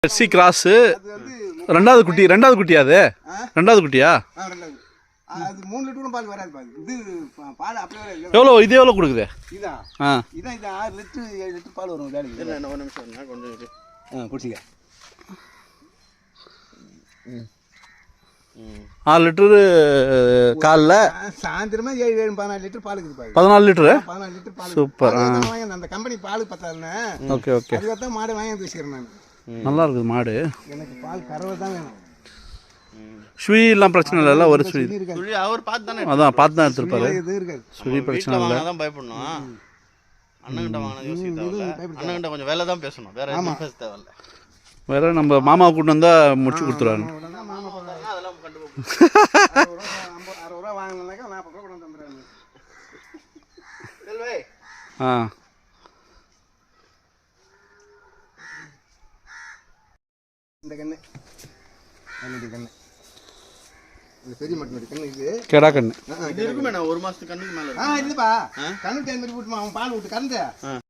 Jersey cross ரெண்டாவது குட்டியா அது? ரெண்டாவது குட்டியா? அது 3 லிட்டர் பால் வராது பாரு. இது பால் அப்படியே வராது. எவ்வளோ இது எவ்வளோ கொடுக்குது? இதான் இது 6 லிட்டர் 7 லிட்டர் பால் வரும் வேலைக்கு. என்ன ஒரு நிமிஷம் நான் கொஞ்சம் குடிச்சிக்க. 6 லிட்டரு காலைல சாயந்தரமா 7 14 லிட்டர் பால் இருக்குது பாரு. 14 லிட்டரு? 14 லிட்டர் பால். சூப்பர். அந்த கம்பெனி பால் பத்தாதுன்னு. Okay okay. அதுதான் மாடு வாங்கி வச்சுக்கிறேன் நான். நல்லா இருக்குது மாடு. எனக்கு பால் கறவை தான் வேணும். சுழிலாம் பிரச்சனை இல்லைல்ல? ஒரு சுழி அவர் பார்த்து தானே, அதான் பார்த்து தான் எடுத்துருப்பாரு. இது இருக்காது. சுழி பிரச்சனை இல்லை. தான் பயப்படணும். அண்ணன்கிட்ட வாங்கினா யோசிக்க தேவையில்ல. அண்ணன்கிட்ட கொஞ்சம் வேலை தான் பேசணும், வேற எதுவும் பேச தேவையில்ல. வேற நம்ம மாமாவை கூட்டு வந்தா முடிச்சு கொடுத்துருவாங்க. அதெல்லாம் கண்டுபிடிப்போம். 60 ரூபா வாங்கினாக்கா 40 ரூபா கொண்டு வந்துடுறாங்க. இந்த கண்ணு கண்ணு இது பெரிய மட்டும் கண்ணு. இது கெடா கண்ணு. இது இருக்குமே, நான் 1 மாசத்துக்கு கண்ணுக்கு மேல இல்லப்பா கண்ணு டைம் போட்டு அவன் பால் விட்டு கறந்து